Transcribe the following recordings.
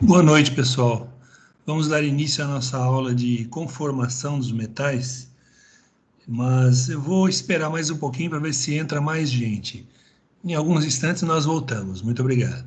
Boa noite, pessoal. Vamos dar início à nossa aula de conformação dos metais, mas eu vou esperar mais um pouquinho para ver se entra mais gente. Em alguns instantes nós voltamos. Muito obrigado.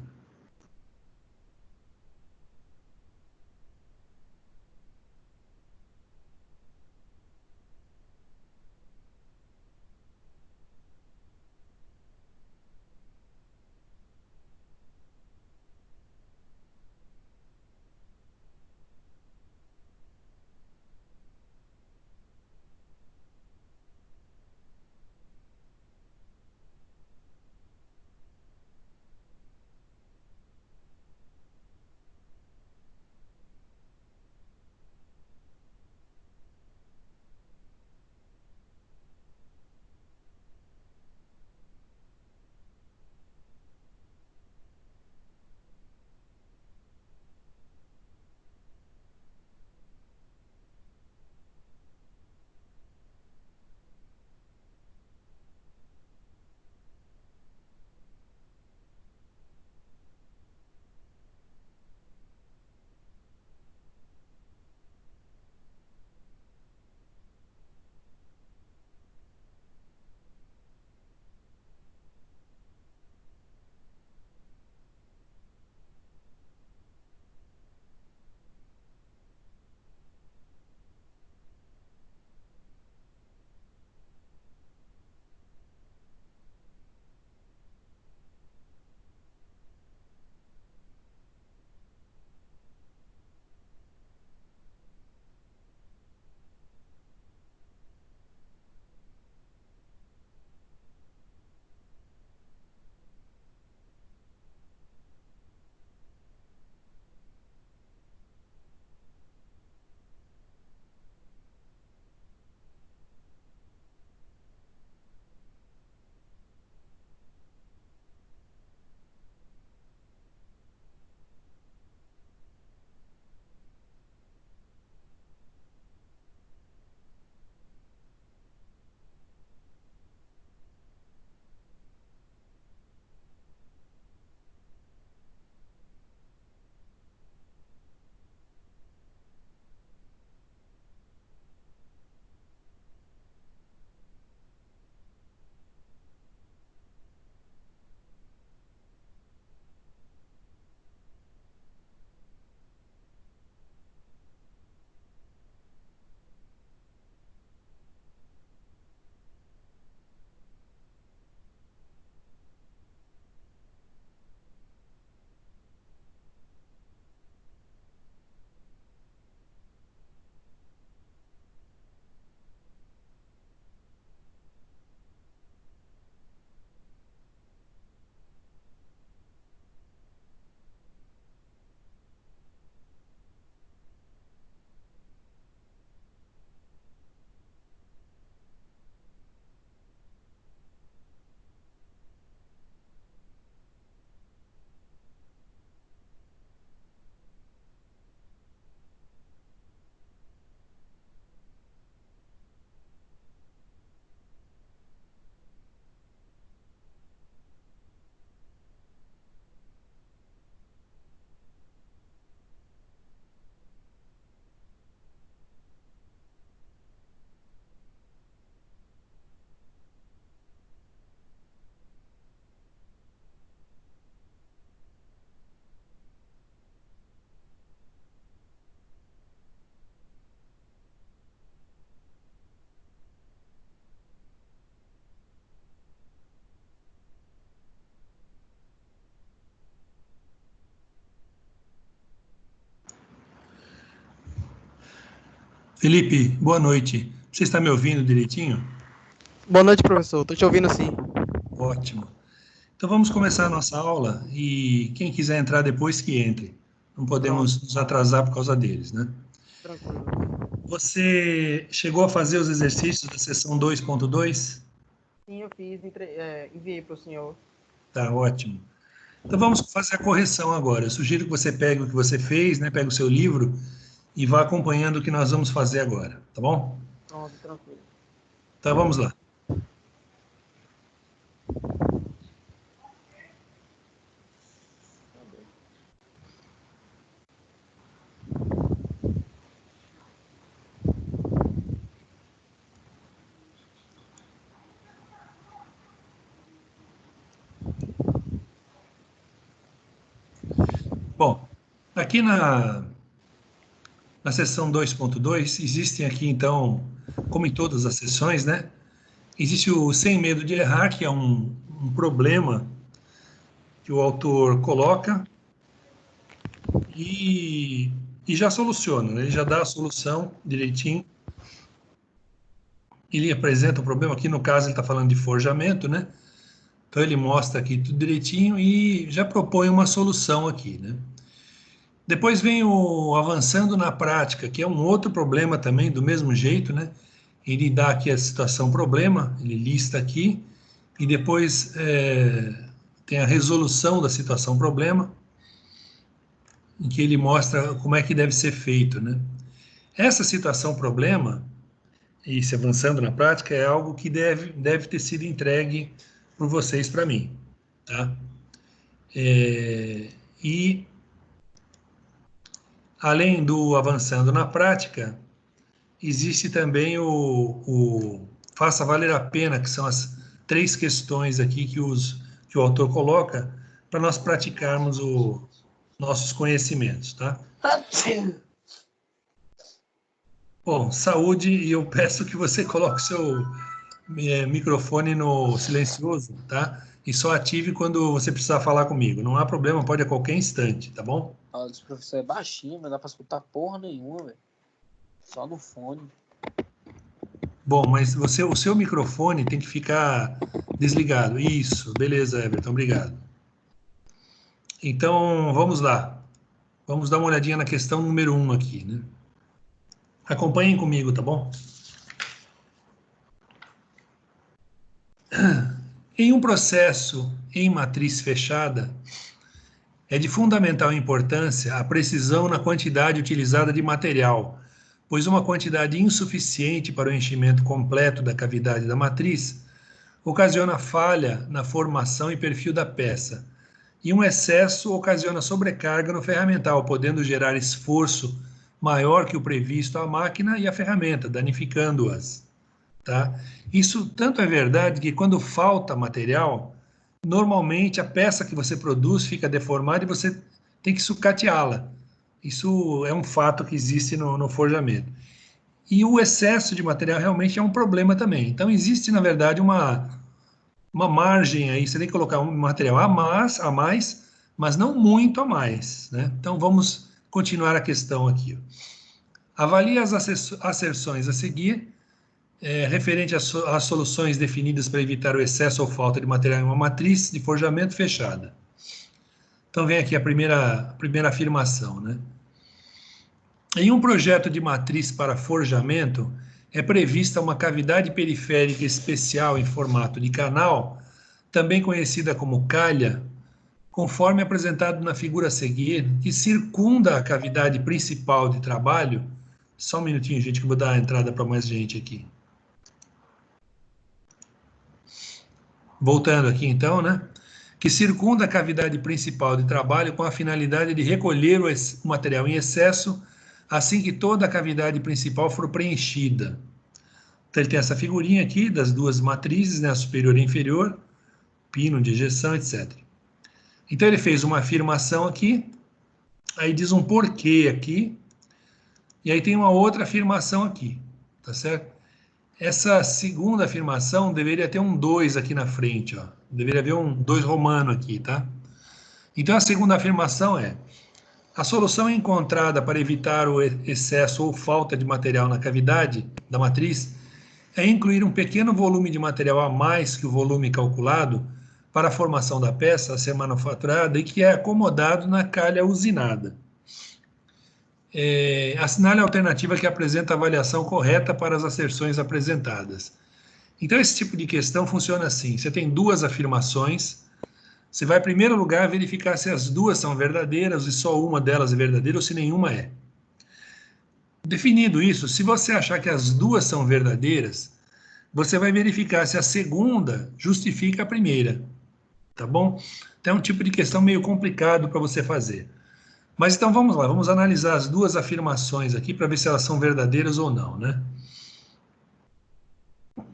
Felipe, boa noite. Você está me ouvindo direitinho? Boa noite, professor. Tô te ouvindo sim. Ótimo. Então vamos começar a nossa aula e quem quiser entrar depois que entre. Não Pronto, podemos nos atrasar por causa deles, né? tranquilo. Você chegou a fazer os exercícios da sessão 2.2? Sim, eu fiz, enviei para o senhor. Tá ótimo. Então vamos fazer a correção agora. Eu sugiro que você pegue o que você fez, né? Pegue o seu livro e vá acompanhando o que nós vamos fazer agora, tá bom? Pronto, tranquilo. Então vamos lá. Bom, aqui na seção 2.2, existem aqui, então, como em todas as seções, né? Existe o sem medo de errar, que é um problema que o autor coloca e já soluciona, né? Ele já dá a solução direitinho. Ele apresenta o problema, aqui no caso ele está falando de forjamento, né? Então ele mostra aqui tudo direitinho e já propõe uma solução aqui, né? Depois vem o avançando na prática, que é um outro problema também, do mesmo jeito, né? Ele dá aqui a situação problema, ele lista aqui, e depois tem a resolução da situação problema, em que ele mostra como é que deve ser feito, né? Essa situação problema, e se avançando na prática, é algo que deve ter sido entregue por vocês para mim, tá? E além do avançando na prática, existe também o faça valer a pena, que são as 3 questões aqui que o autor coloca para nós praticarmos nossos conhecimentos, tá? Bom, saúde, e eu peço que você coloque o seu microfone no silencioso, tá? E só ative quando você precisar falar comigo. Não há problema, pode a qualquer instante, tá bom? A aula desse professor é baixinho, mas não dá pra escutar porra nenhuma, velho. Só no fone. Bom, mas o seu microfone tem que ficar desligado. Isso, beleza, Everton, obrigado. Então, vamos lá. Vamos dar uma olhadinha na questão número 1 aqui, né? Acompanhem comigo, tá bom? Em um processo em matriz fechada, é de fundamental importância a precisão na quantidade utilizada de material, pois uma quantidade insuficiente para o enchimento completo da cavidade da matriz ocasiona falha na formação e perfil da peça, e um excesso ocasiona sobrecarga no ferramental, podendo gerar esforço maior que o previsto à máquina e à ferramenta, danificando-as. Tá? Isso tanto é verdade que quando falta material, normalmente a peça que você produz fica deformada e você tem que sucateá-la. Isso é um fato que existe no forjamento. E o excesso de material realmente é um problema também. Então existe, na verdade, uma margem aí, você tem que colocar um material a mais, mas não muito a mais, né? Então vamos continuar a questão aqui. Avalie as asserções a seguir, referente às soluções definidas para evitar o excesso ou falta de material em uma matriz de forjamento fechada. Então vem aqui a primeira afirmação, né? Em um projeto de matriz para forjamento, é prevista uma cavidade periférica especial em formato de canal, também conhecida como calha, conforme apresentado na figura a seguir, que circunda a cavidade principal de trabalho. Só um minutinho, gente, que eu vou dar a entrada para mais gente aqui. Voltando aqui, então, né? Que circunda a cavidade principal de trabalho com a finalidade de recolher o material em excesso assim que toda a cavidade principal for preenchida. Então, ele tem essa figurinha aqui das duas matrizes, né, a superior e a inferior, pino de ejeção, etc. Então, ele fez uma afirmação aqui, aí diz um porquê aqui, e aí tem uma outra afirmação aqui, tá certo? Essa segunda afirmação deveria ter um 2 aqui na frente, ó. Deveria haver um 2 romano aqui, tá? Então, a segunda afirmação é: a solução encontrada para evitar o excesso ou falta de material na cavidade da matriz é incluir um pequeno volume de material a mais que o volume calculado para a formação da peça a ser manufaturada e que é acomodado na calha usinada. Assinale a alternativa que apresenta a avaliação correta para as asserções apresentadas. Então, esse tipo de questão funciona assim: você tem duas afirmações. Você vai, em primeiro lugar, verificar se as duas são verdadeiras, e só uma delas é verdadeira, ou se nenhuma é. Definido isso, se você achar que as duas são verdadeiras, você vai verificar se a segunda justifica a primeira, tá bom? Então é um tipo de questão meio complicado para você fazer. Mas então vamos lá, vamos analisar as duas afirmações aqui para ver se elas são verdadeiras ou não, né?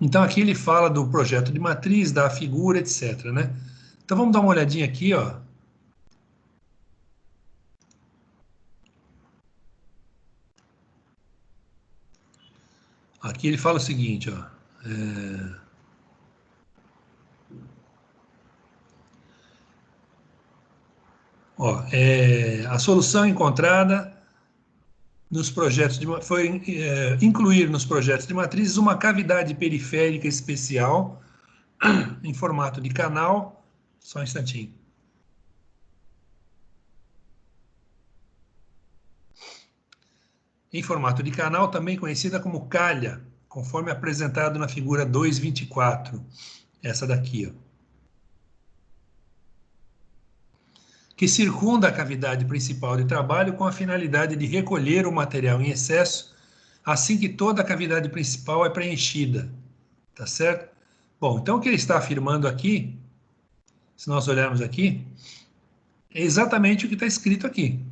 Então aqui ele fala do projeto de matriz, da figura, etc, né? Então vamos dar uma olhadinha aqui, ó. Aqui ele fala o seguinte, ó. A solução encontrada nos projetos foi incluir nos projetos de matrizes uma cavidade periférica especial em formato de canal. Só um instantinho. Em formato de canal, também conhecida como calha, conforme apresentado na figura 2.24. Essa daqui, ó. Que circunda a cavidade principal de trabalho com a finalidade de recolher o material em excesso assim que toda a cavidade principal é preenchida. Tá certo? Bom, então o que ele está afirmando aqui, se nós olharmos aqui, é exatamente o que está escrito aqui.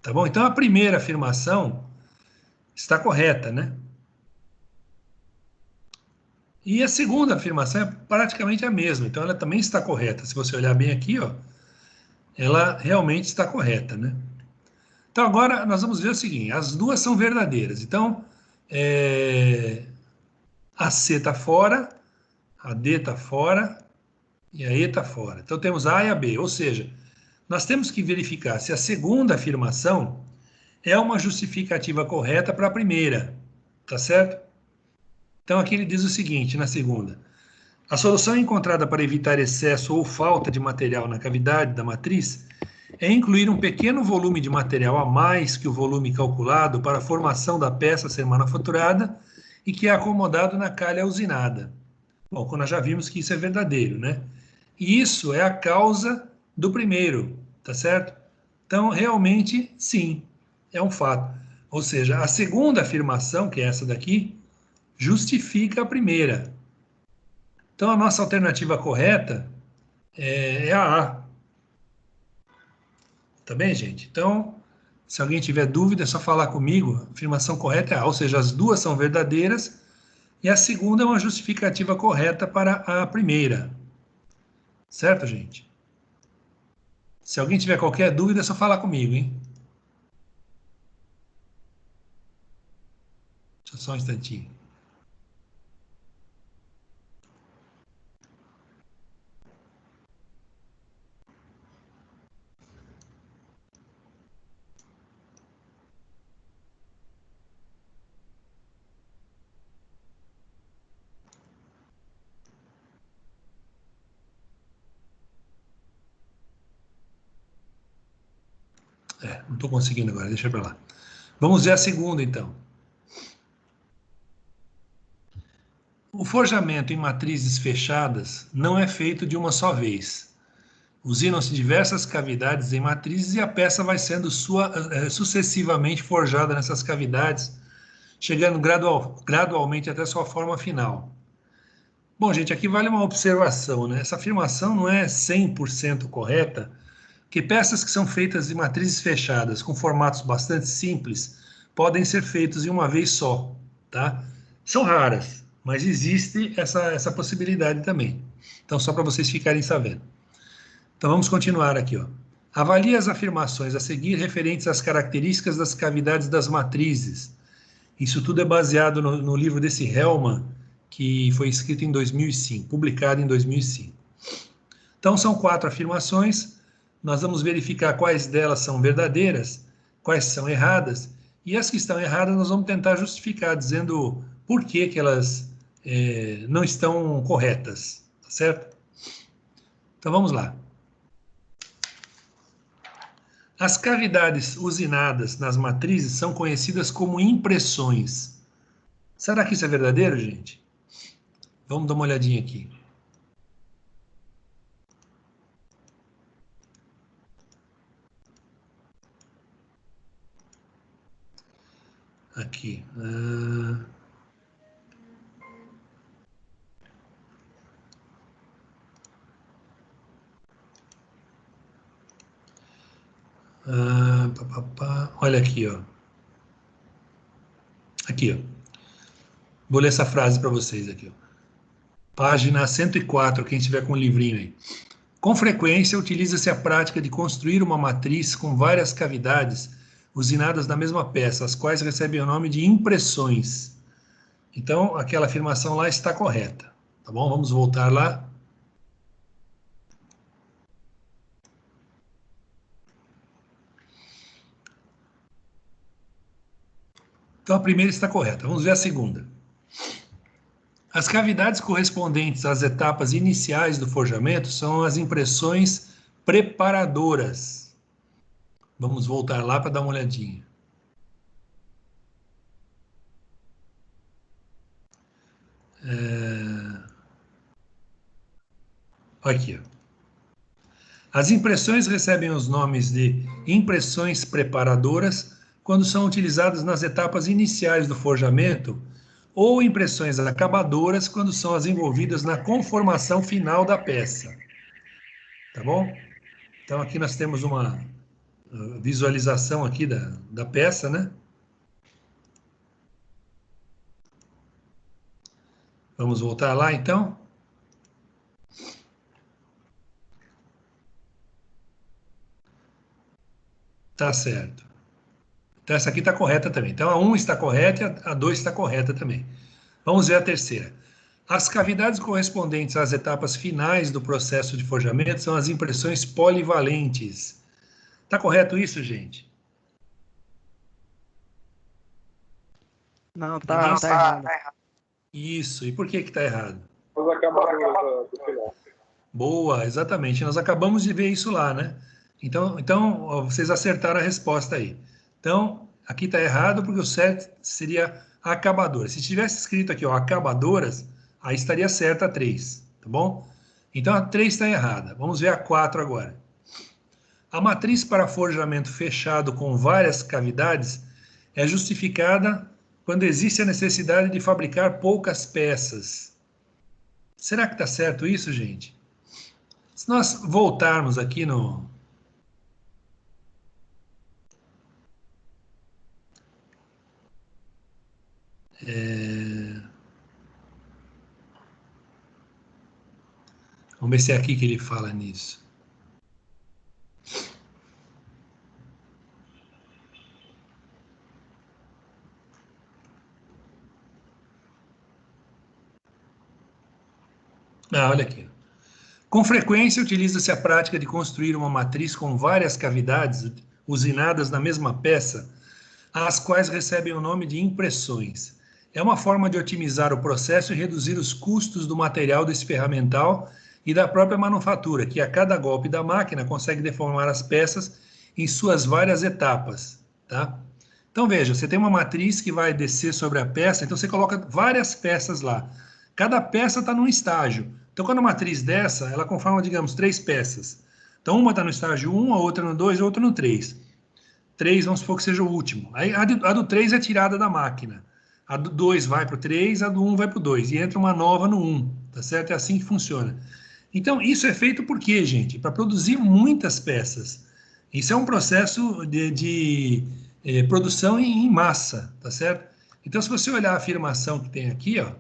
Tá bom? Então a primeira afirmação está correta, né? E a segunda afirmação é praticamente a mesma, então ela também está correta. Se você olhar bem aqui, ó, ela realmente está correta, né? Então agora nós vamos ver o seguinte, as duas são verdadeiras. Então, a C está fora, a D está fora e a E está fora. Então temos a A e a B, ou seja, nós temos que verificar se a segunda afirmação é uma justificativa correta para a primeira, tá certo? Então aqui ele diz o seguinte, na segunda: a solução encontrada para evitar excesso ou falta de material na cavidade da matriz é incluir um pequeno volume de material a mais que o volume calculado para a formação da peça a ser manufaturada e que é acomodado na calha usinada. Bom, nós já vimos que isso é verdadeiro, né? E isso é a causa do primeiro, tá certo? Então, realmente, sim, é um fato. Ou seja, a segunda afirmação, que é essa daqui, justifica a primeira. Então, a nossa alternativa correta é a A. Tá bem, gente? Então, se alguém tiver dúvida, é só falar comigo. A afirmação correta é A, ou seja, as duas são verdadeiras e a segunda é uma justificativa correta para a primeira. Certo, gente? Se alguém tiver qualquer dúvida, é só falar comigo, hein? Deixa só um instantinho. Não estou conseguindo agora, deixa para lá. Vamos ver a segunda, então. O forjamento em matrizes fechadas não é feito de uma só vez. Usinam-se diversas cavidades em matrizes e a peça vai sendo sucessivamente forjada nessas cavidades, chegando gradualmente até sua forma final. Bom, gente, aqui vale uma observação, né? Essa afirmação não é 100% correta, que peças que são feitas em matrizes fechadas, com formatos bastante simples, podem ser feitos em uma vez só, tá? São raras, mas existe essa possibilidade também. Então, só para vocês ficarem sabendo. Então, vamos continuar aqui, ó. Avalie as afirmações a seguir referentes às características das cavidades das matrizes. Isso tudo é baseado no livro desse Hellman, que foi escrito em 2005, publicado em 2005. Então, são 4 afirmações. Nós vamos verificar quais delas são verdadeiras, quais são erradas, e as que estão erradas nós vamos tentar justificar, dizendo por que elas não estão corretas, tá certo? Então vamos lá. As cavidades usinadas nas matrizes são conhecidas como impressões. Será que isso é verdadeiro, gente? Vamos dar uma olhadinha aqui. Aqui. Olha aqui, ó. Aqui, ó. Vou ler essa frase para vocês aqui, ó. Página 104, quem estiver com o livrinho aí. Com frequência, utiliza-se a prática de construir uma matriz com várias cavidades usinadas na mesma peça, as quais recebem o nome de impressões. Então, aquela afirmação lá está correta. Tá bom? Vamos voltar lá. Então, a primeira está correta. Vamos ver a segunda. As cavidades correspondentes às etapas iniciais do forjamento são as impressões preparadoras. Vamos voltar lá para dar uma olhadinha. Aqui, ó. As impressões recebem os nomes de impressões preparadoras quando são utilizadas nas etapas iniciais do forjamento ou impressões acabadoras quando são as envolvidas na conformação final da peça. Tá bom? Então aqui nós temos uma visualização aqui da peça, né? Vamos voltar lá então? Tá certo. Então essa aqui está correta também. Então a 1 está correta e a 2 está correta também. Vamos ver a terceira. As cavidades correspondentes às etapas finais do processo de forjamento são as impressões polivalentes. Está correto isso, gente? Não, tá errado. Isso. E por que está errado? As acabadoras do final. Boa, exatamente. Nós acabamos de ver isso lá, né? Então ó, vocês acertaram a resposta aí. Então, aqui está errado porque o certo seria acabadoras. Se tivesse escrito aqui, ó, acabadoras, aí estaria certa a 3, tá bom? Então a 3 está errada. Vamos ver a 4 agora. A matriz para forjamento fechado com várias cavidades é justificada quando existe a necessidade de fabricar poucas peças. Será que está certo isso, gente? Se nós voltarmos aqui no... Vamos ver se é aqui que ele fala nisso. Olha aqui. Com frequência, utiliza-se a prática de construir uma matriz com várias cavidades usinadas na mesma peça, as quais recebem o nome de impressões. É uma forma de otimizar o processo e reduzir os custos do material desse ferramental e da própria manufatura, que a cada golpe da máquina consegue deformar as peças em suas várias etapas, tá? Então veja, você tem uma matriz que vai descer sobre a peça, então você coloca várias peças lá. Cada peça está num estágio. Então quando a matriz dessa, ela conforma, digamos, 3 peças. Então uma está no estágio 1, a outra no 2, a outra no 3. 3, vamos supor que seja o último. Aí a do 3 é tirada da máquina. A do 2 vai para o 3, a do 1 vai para o 2. E entra uma nova no 1, tá certo? É assim que funciona. Então, isso é feito por quê, gente? Para produzir muitas peças. Isso é um processo de produção em massa, tá certo? Então, se você olhar a afirmação que tem aqui, ó,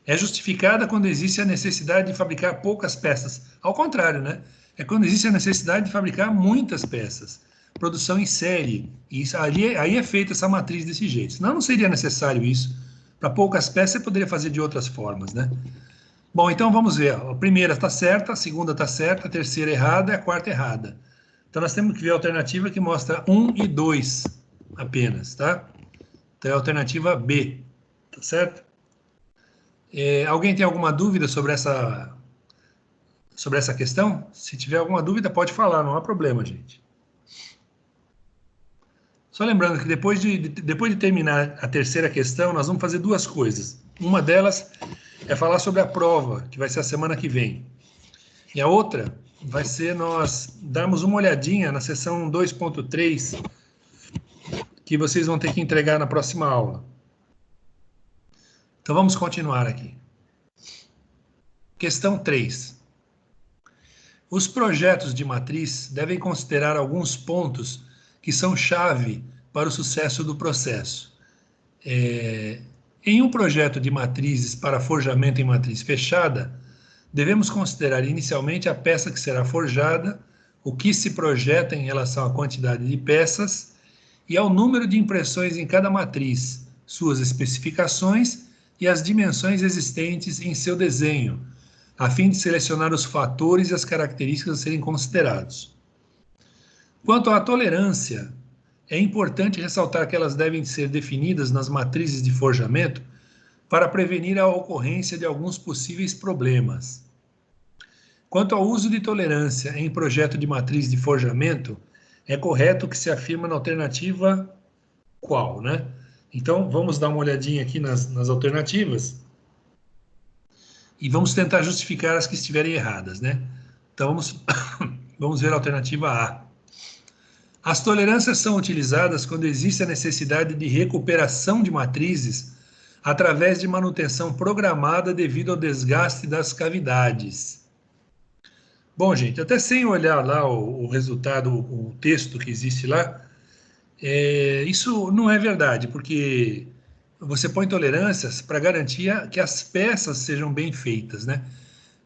é justificada quando existe a necessidade de fabricar poucas peças. Ao contrário, né? É quando existe a necessidade de fabricar muitas peças. Produção em série. E isso, aí é feita essa matriz desse jeito. Senão não seria necessário isso. Para poucas peças você poderia fazer de outras formas, né? Bom, então vamos ver. A primeira está certa, a segunda está certa, a terceira errada e a quarta errada. Então nós temos que ver a alternativa que mostra 1 e 2 apenas, tá? Então é a alternativa B, tá certo? Alguém tem alguma dúvida sobre essa questão? Se tiver alguma dúvida, pode falar, não há problema, gente. Só lembrando que depois de terminar a terceira questão, nós vamos fazer 2 coisas. Uma delas é falar sobre a prova, que vai ser a semana que vem. E a outra vai ser nós darmos uma olhadinha na seção 2.3, que vocês vão ter que entregar na próxima aula. Então vamos continuar aqui. Questão 3. Os projetos de matriz devem considerar alguns pontos que são chave para o sucesso do processo. Em um projeto de matrizes para forjamento em matriz fechada, devemos considerar inicialmente a peça que será forjada, o que se projeta em relação à quantidade de peças e ao número de impressões em cada matriz, suas especificações e as dimensões existentes em seu desenho, a fim de selecionar os fatores e as características a serem considerados. Quanto à tolerância, é importante ressaltar que elas devem ser definidas nas matrizes de forjamento para prevenir a ocorrência de alguns possíveis problemas. Quanto ao uso de tolerância em projeto de matriz de forjamento, é correto que se afirma na alternativa qual, né? Então, vamos dar uma olhadinha aqui nas alternativas e vamos tentar justificar as que estiverem erradas, né? Então, vamos ver a alternativa A. As tolerâncias são utilizadas quando existe a necessidade de recuperação de matrizes através de manutenção programada devido ao desgaste das cavidades. Bom, gente, até sem olhar lá o resultado, o texto que existe lá, isso não é verdade, porque você põe tolerâncias para garantir que as peças sejam bem feitas, né?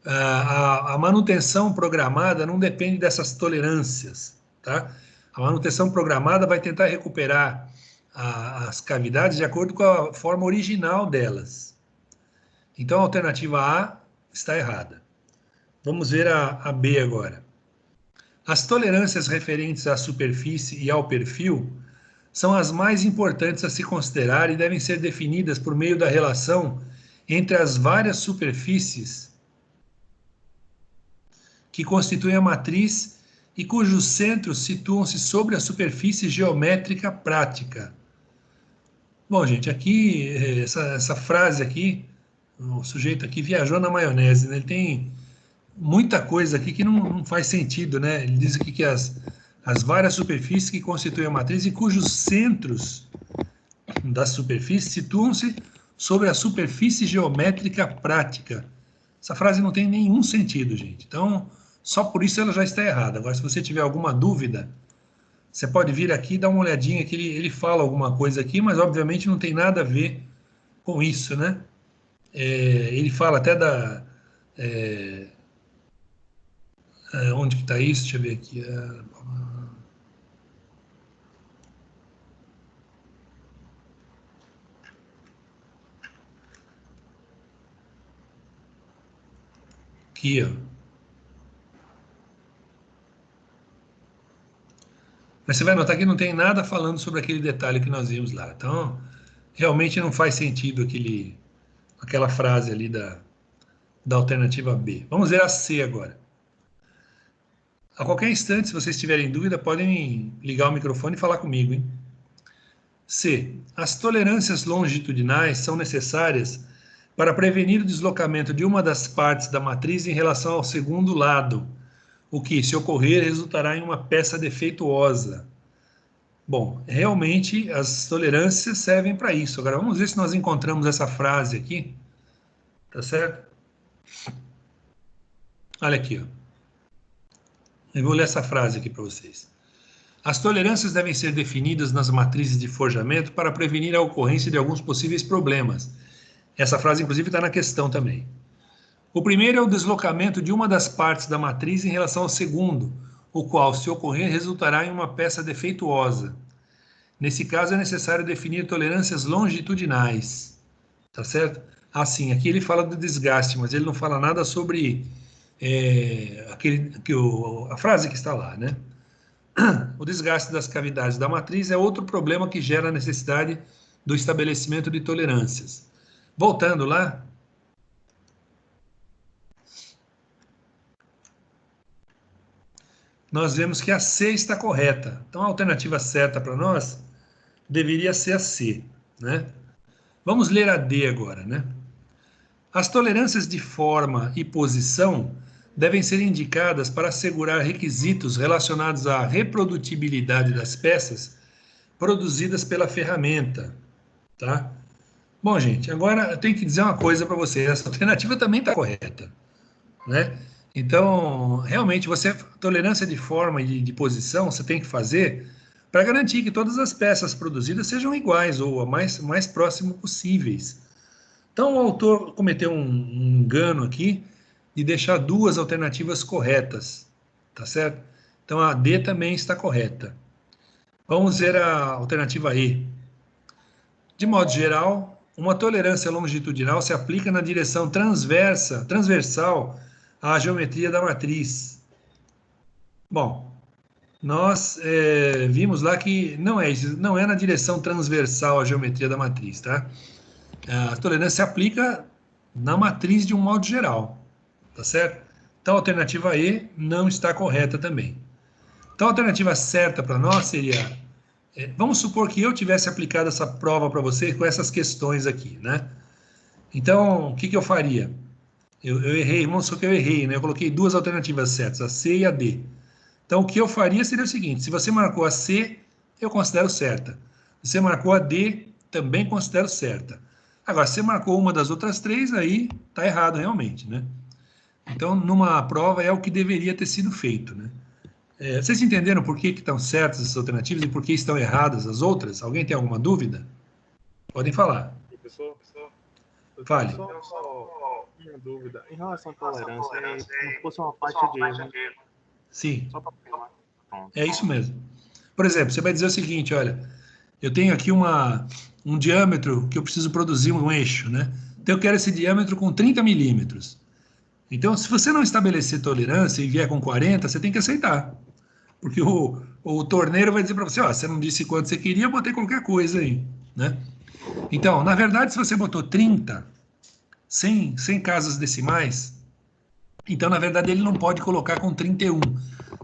A manutenção programada não depende dessas tolerâncias, tá? A manutenção programada vai tentar recuperar as cavidades de acordo com a forma original delas. Então, a alternativa A está errada. Vamos ver a B agora. As tolerâncias referentes à superfície e ao perfil são as mais importantes a se considerar e devem ser definidas por meio da relação entre as várias superfícies que constituem a matriz e cujos centros situam-se sobre a superfície geométrica prática. Bom, gente, aqui, essa frase aqui, o sujeito aqui viajou na maionese, né? Ele tem muita coisa aqui que não faz sentido, né? Ele diz aqui que as várias superfícies que constituem a matriz e cujos centros da superfície situam-se sobre a superfície geométrica prática. Essa frase não tem nenhum sentido, gente. Então, só por isso ela já está errada. Agora, se você tiver alguma dúvida, você pode vir aqui e dar uma olhadinha que ele fala alguma coisa aqui, mas obviamente não tem nada a ver com isso, né? Ele fala até da... onde que está isso? Deixa eu ver aqui. Aqui, ó. Mas você vai notar que não tem nada falando sobre aquele detalhe que nós vimos lá. Então, realmente não faz sentido aquela frase ali da alternativa B. Vamos ver a C agora. A qualquer instante, se vocês tiverem dúvida, podem ligar o microfone e falar comigo, hein? C. As tolerâncias longitudinais são necessárias para prevenir o deslocamento de uma das partes da matriz em relação ao segundo lado, o que, se ocorrer, resultará em uma peça defeituosa. Bom, realmente as tolerâncias servem para isso. Agora, vamos ver se nós encontramos essa frase aqui. Tá certo? Olha aqui, ó. Eu vou ler essa frase aqui para vocês. As tolerâncias devem ser definidas nas matrizes de forjamento para prevenir a ocorrência de alguns possíveis problemas. Essa frase, inclusive, está na questão também. O primeiro é o deslocamento de uma das partes da matriz em relação ao segundo, o qual, se ocorrer, resultará em uma peça defeituosa. Nesse caso, é necessário definir tolerâncias longitudinais. Tá certo? Assim, aqui ele fala do desgaste, mas ele não fala nada sobre a frase que está lá, né? O desgaste das cavidades da matriz é outro problema que gera a necessidade do estabelecimento de tolerâncias. Voltando lá, nós vemos que a C está correta. Então, a alternativa certa para nós deveria ser a C, né? Vamos ler a D agora, né? As tolerâncias de forma e posição devem ser indicadas para assegurar requisitos relacionados à reprodutibilidade das peças produzidas pela ferramenta, tá? Bom, gente, agora eu tenho que dizer uma coisa para vocês. Essa alternativa também está correta, né? Então, realmente, tolerância de forma e de posição, você tem que fazer para garantir que todas as peças produzidas sejam iguais ou o mais próximo possíveis. Então, o autor cometeu um engano aqui de deixar duas alternativas corretas, tá certo? Então, a D também está correta. Vamos ver a alternativa E. De modo geral, uma tolerância longitudinal se aplica na direção transversal à geometria da matriz. Bom, nós vimos lá que não é na direção transversal à geometria da matriz, tá? A tolerância se aplica na matriz de um modo geral, tá certo? Então, a alternativa E não está correta também. Então, a alternativa certa para nós seria... vamos supor que eu tivesse aplicado essa prova para você com essas questões aqui, né? Então, o que eu faria? Eu errei, vamos supor que eu errei, né? Eu coloquei duas alternativas certas, a C e a D. Então, o que eu faria seria o seguinte, se você marcou a C, eu considero certa. Se você marcou a D, também considero certa. Agora, se você marcou uma das outras três, aí está errado realmente, né? Então, numa prova, é o que deveria ter sido feito, né? Vocês entenderam por que estão certas essas alternativas e por que estão erradas as outras? Alguém tem alguma dúvida? Podem falar. Professor, Fale. Só uma dúvida. Em relação à tolerância, como se fosse uma parte de erro. Sim, Só para falar. é isso mesmo. Por exemplo, você vai dizer o seguinte, olha, eu tenho aqui um diâmetro que eu preciso produzir um eixo, né? Então, eu quero esse diâmetro com 30 milímetros. Então, se você não estabelecer tolerância e vier com 40, você tem que aceitar. Porque o torneiro vai dizer para você, ó, você não disse quanto você queria, eu botei qualquer coisa aí, né? Então, na verdade, se você botou 30, sem casas decimais, então, na verdade, ele não pode colocar com 31.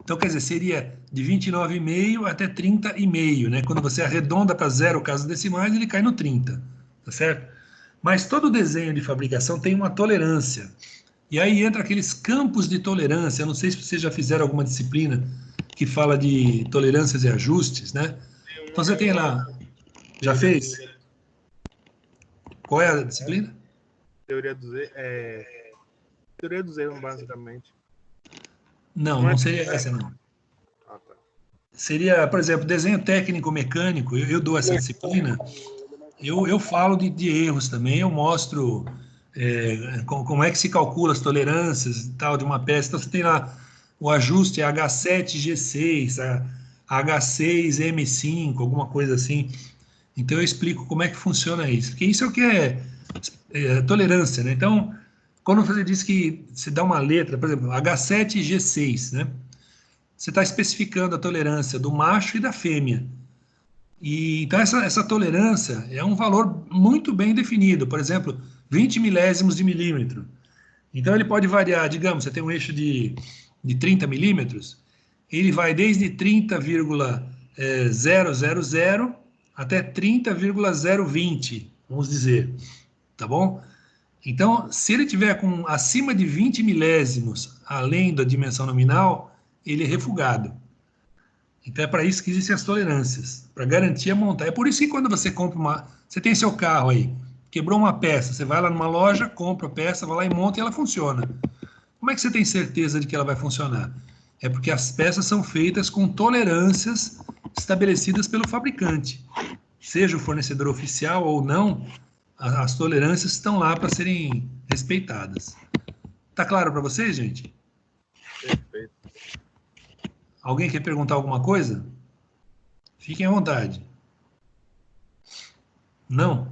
Então, quer dizer, seria de 29,5 até 30,5, né? Quando você arredonda para 0 casas decimais, ele cai no 30, tá certo? Mas todo desenho de fabricação tem uma tolerância. E aí entra aqueles campos de tolerância. Eu não sei se vocês já fizeram alguma disciplina que fala de tolerâncias e ajustes, né? Então, você tem lá... Já fez? Qual é a disciplina? Teoria dos erros, basicamente. Não seria essa, não. Ah, tá. Seria, por exemplo, desenho técnico mecânico. Eu dou essa disciplina. Eu falo de erros também. Eu mostro como é que se calcula as tolerâncias e tal de uma peça. Então, você tem lá o ajuste H7G6, H6M5, alguma coisa assim. Então, eu explico como é que funciona isso. Porque isso é o que é tolerância, né? Então, quando você diz que você dá uma letra, por exemplo, H7G6, né? Você está especificando a tolerância do macho e da fêmea. E, então, essa tolerância é um valor muito bem definido. Por exemplo, 20 milésimos de milímetro. Então, ele pode variar, digamos, você tem um eixo de 30 milímetros, ele vai desde 30,000 até 30,020, vamos dizer, tá bom? Então, se ele tiver com acima de 20 milésimos, além da dimensão nominal, ele é refugado. Então, é para isso que existem as tolerâncias, para garantir a montagem. É por isso que quando você compra você tem seu carro aí, quebrou uma peça, você vai lá numa loja, compra a peça, vai lá e monta e ela funciona. Como é que você tem certeza de que ela vai funcionar? É porque as peças são feitas com tolerâncias estabelecidas pelo fabricante. Seja o fornecedor oficial ou não, as tolerâncias estão lá para serem respeitadas. Tá claro para vocês, gente? Perfeito. Alguém quer perguntar alguma coisa? Fiquem à vontade. Não?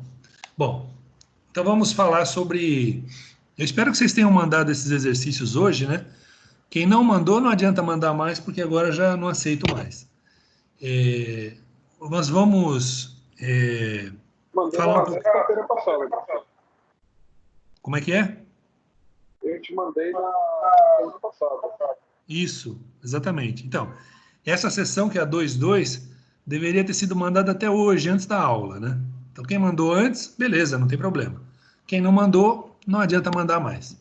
Bom, então vamos falar sobre... Eu espero que vocês tenham mandado esses exercícios hoje, né? Quem não mandou, não adianta mandar mais, porque agora já não aceito mais. Nós vamos falar um pouco... Quarta-feira passada. Como é que é? Eu te mandei na semana passada. Isso, exatamente. Então, essa sessão que é a 2.2 deveria ter sido mandada até hoje, antes da aula, né? Então, quem mandou antes, beleza, não tem problema. Quem não mandou, não adianta mandar mais.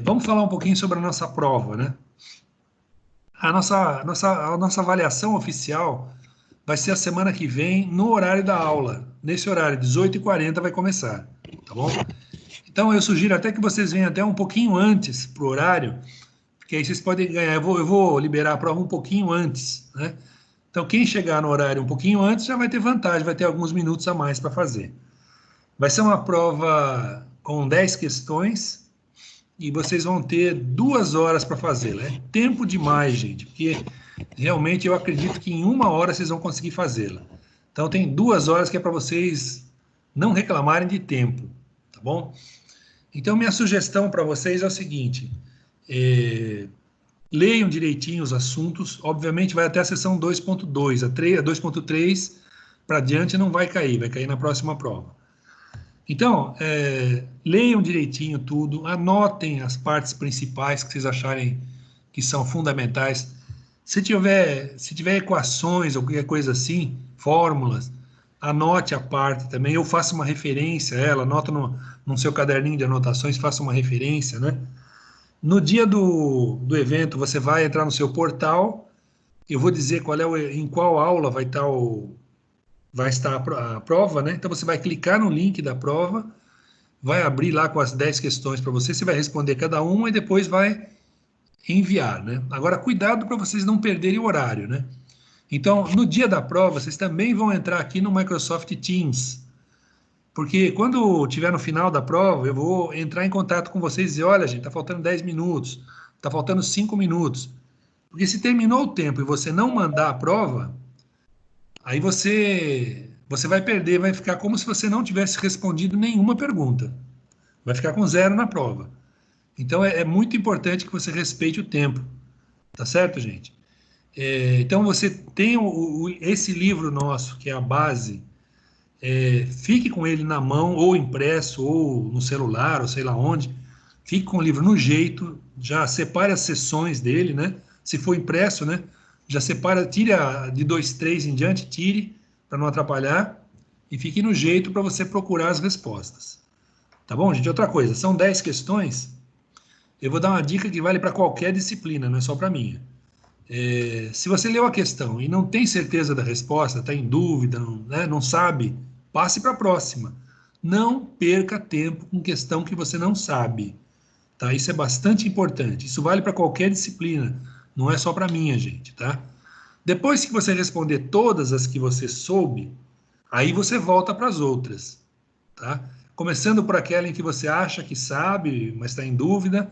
Vamos falar um pouquinho sobre a nossa prova, né? A nossa avaliação oficial vai ser a semana que vem, no horário da aula. Nesse horário, 18h40 vai começar, tá bom? Então, eu sugiro até que vocês venham até um pouquinho antes para o horário, porque aí vocês podem ganhar. Eu vou liberar a prova um pouquinho antes, né? Então, quem chegar no horário um pouquinho antes já vai ter vantagem, vai ter alguns minutos a mais para fazer. Vai ser uma prova com 10 questões e vocês vão ter 2 horas para fazê-la. É tempo demais, gente, porque realmente eu acredito que em 1 hora vocês vão conseguir fazê-la. Então tem 2 horas que é para vocês não reclamarem de tempo, tá bom? Então minha sugestão para vocês é o seguinte, leiam direitinho os assuntos, obviamente vai até a seção 2.2, a 2.3 para diante não vai cair na próxima prova. Então, leiam direitinho tudo, anotem as partes principais que vocês acharem que são fundamentais. Se tiver equações ou qualquer coisa assim, fórmulas, anote a parte também. Eu faço uma referência a ela, anota no seu caderninho de anotações, faça uma referência, né? No dia do evento, você vai entrar no seu portal, eu vou dizer em qual aula vai estar a prova, né? Então, você vai clicar no link da prova, vai abrir lá com as 10 questões para você vai responder cada uma e depois vai enviar, né? Agora, cuidado para vocês não perderem o horário, né? Então, no dia da prova, vocês também vão entrar aqui no Microsoft Teams, porque quando tiver no final da prova, eu vou entrar em contato com vocês e dizer, olha, gente, tá faltando 10 minutos, tá faltando 5 minutos. Porque se terminou o tempo e você não mandar a prova, aí você vai perder, vai ficar como se você não tivesse respondido nenhuma pergunta. Vai ficar com 0 na prova. Então, é muito importante que você respeite o tempo. Tá certo, gente? Então, você tem esse livro nosso, que é a base, fique com ele na mão, ou impresso, ou no celular, ou sei lá onde. Fique com o livro no jeito, já separe as seções dele, né? Se for impresso, né? Já separa, tire de 2, 3 em diante, tire, para não atrapalhar, e fique no jeito para você procurar as respostas. Tá bom, gente? Outra coisa, são 10 questões, eu vou dar uma dica que vale para qualquer disciplina, não é só para minha. Se você leu a questão e não tem certeza da resposta, está em dúvida, não sabe, passe para a próxima. Não perca tempo com questão que você não sabe. Tá? Isso é bastante importante. Isso vale para qualquer disciplina, não é só para minha, gente. Tá? Depois que você responder todas as que você soube, aí você volta para as outras. Tá? Começando por aquela em que você acha que sabe, mas está em dúvida,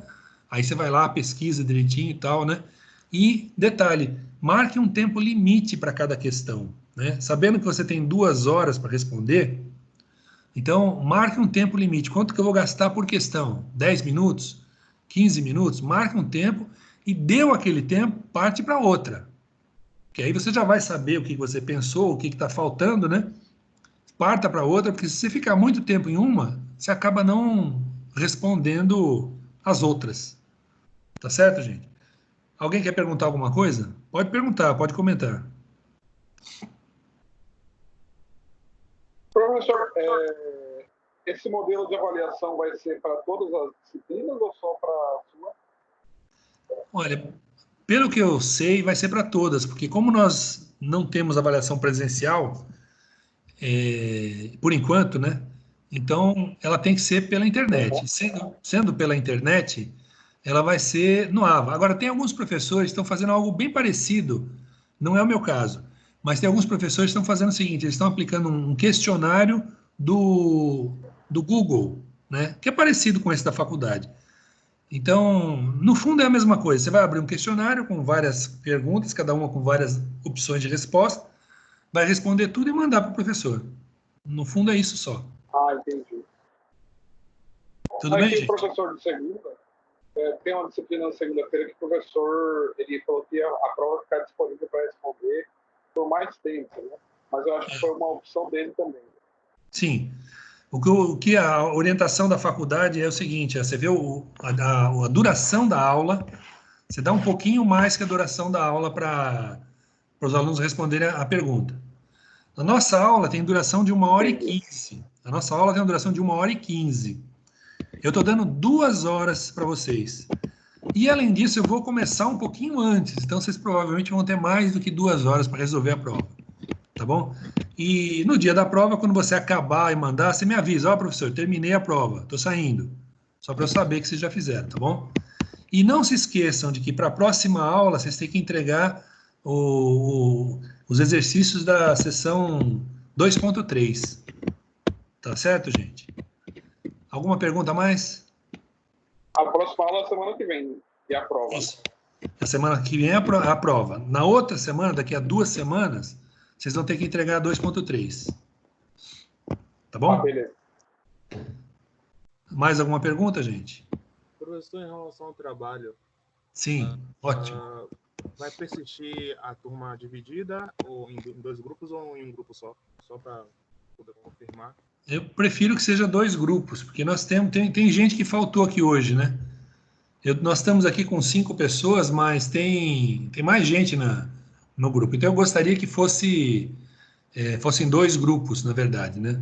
aí você vai lá, pesquisa direitinho e tal, né? E, detalhe, marque um tempo limite para cada questão, né? Sabendo que você tem 2 horas para responder, então, marque um tempo limite. Quanto que eu vou gastar por questão? 10 minutos? 15 minutos? Marque um tempo e deu aquele tempo, parte para outra. Que aí você já vai saber o que você pensou, o que está faltando, né? Parta para outra, porque se você ficar muito tempo em uma, você acaba não respondendo as outras. Tá certo, gente? Alguém quer perguntar alguma coisa? Pode perguntar, pode comentar. Professor, esse modelo de avaliação vai ser para todas as disciplinas ou só para a sua? Olha, pelo que eu sei, vai ser para todas, porque como nós não temos avaliação presencial, por enquanto, né? Então, ela tem que ser pela internet. Sendo pela internet, ela vai ser no AVA. Agora, tem alguns professores que estão fazendo algo bem parecido, não é o meu caso, mas tem alguns professores que estão fazendo o seguinte, eles estão aplicando um questionário do Google, né, que é parecido com esse da faculdade. Então, no fundo é a mesma coisa, você vai abrir um questionário com várias perguntas, cada uma com várias opções de resposta, vai responder tudo e mandar para o professor. No fundo é isso só. Ah, entendi. Tudo bem, gente? Professor de segunda, tem uma disciplina na segunda-feira que o professor ele falou que a prova vai ficar disponível para responder por mais tempo, né? Mas eu acho que foi uma opção dele também. Sim. O que a orientação da faculdade é o seguinte, você vê a duração da aula, você dá um pouquinho mais que a duração da aula para os alunos responderem a pergunta. A nossa aula tem duração de 1h15. A nossa aula tem uma duração de 1h15. Eu estou dando 2 horas para vocês. E, além disso, eu vou começar um pouquinho antes. Então, vocês provavelmente vão ter mais do que 2 horas para resolver a prova. Tá bom? E no dia da prova, quando você acabar e mandar, você me avisa. Ó, professor, terminei a prova, estou saindo. Só para eu saber que vocês já fizeram, tá bom? E não se esqueçam de que para a próxima aula, vocês têm que entregar os exercícios da sessão 2.3. Tá certo, gente? Alguma pergunta a mais? A próxima aula é a semana que vem, e a prova. Isso. A semana que vem é a prova. Na outra semana, daqui a 2 semanas, vocês vão ter que entregar a 2.3. Tá bom? Beleza. Mais alguma pergunta, gente? Professor, em relação ao trabalho, Sim, ótimo. vai persistir a turma dividida ou em 2 grupos ou em um grupo só? Só para poder confirmar. Eu prefiro que seja 2 grupos, porque nós tem gente que faltou aqui hoje, né? Nós estamos aqui com 5 pessoas, mas tem mais gente no grupo. Então eu gostaria que fossem 2 grupos, na verdade, né?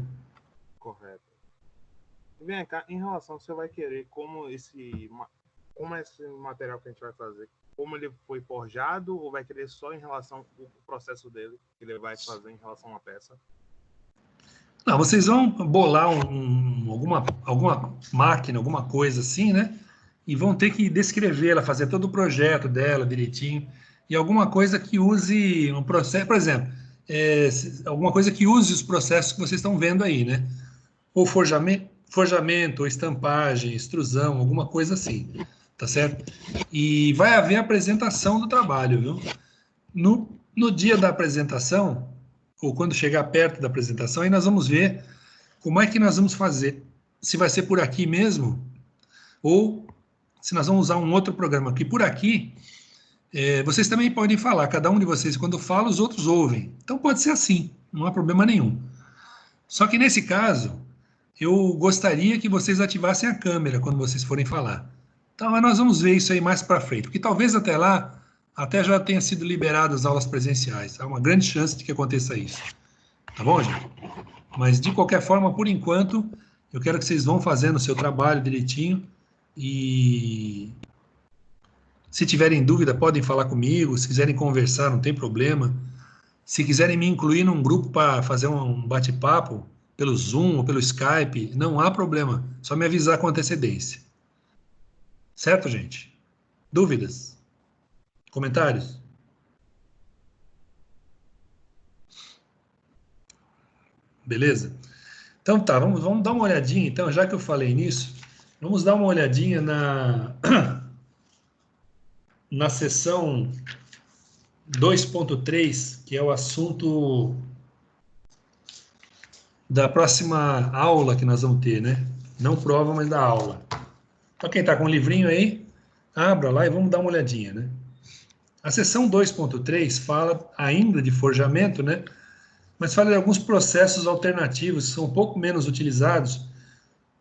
Correto. Vem cá, em relação, você vai querer como esse material que a gente vai fazer, como ele foi forjado, ou vai querer só em relação ao processo dele, que ele vai fazer em relação à peça? Não, vocês vão bolar alguma máquina, alguma coisa assim, né? E vão ter que descrevê-la, fazer todo o projeto dela direitinho. E alguma coisa que use um processo, por exemplo, alguma coisa que use os processos que vocês estão vendo aí, né? Ou forjamento, ou estampagem, extrusão, alguma coisa assim, tá certo? E vai haver apresentação do trabalho, viu? No dia da apresentação, ou quando chegar perto da apresentação, aí nós vamos ver como é que nós vamos fazer. Se vai ser por aqui mesmo, ou se nós vamos usar um outro programa. Porque por aqui, vocês também podem falar, cada um de vocês, quando fala, os outros ouvem. Então pode ser assim, não há problema nenhum. Só que nesse caso, eu gostaria que vocês ativassem a câmera quando vocês forem falar. Então nós vamos ver isso aí mais para frente, porque talvez até lá, até já tenha sido liberadas as aulas presenciais. Há uma grande chance de que aconteça isso. Tá bom, gente? Mas, de qualquer forma, por enquanto, eu quero que vocês vão fazendo o seu trabalho direitinho e se tiverem dúvida, podem falar comigo. Se quiserem conversar, não tem problema. Se quiserem me incluir num grupo para fazer um bate-papo pelo Zoom ou pelo Skype, não há problema. Só me avisar com antecedência. Certo, gente? Dúvidas? Comentários? Beleza? Então tá, vamos dar uma olhadinha, então, já que eu falei nisso, vamos dar uma olhadinha na seção 2.3, que é o assunto da próxima aula que nós vamos ter, né? Não prova, mas da aula. Então, quem está com o livrinho aí, abra lá e vamos dar uma olhadinha, né? A seção 2.3 fala ainda de forjamento, né? Mas fala de alguns processos alternativos que são um pouco menos utilizados,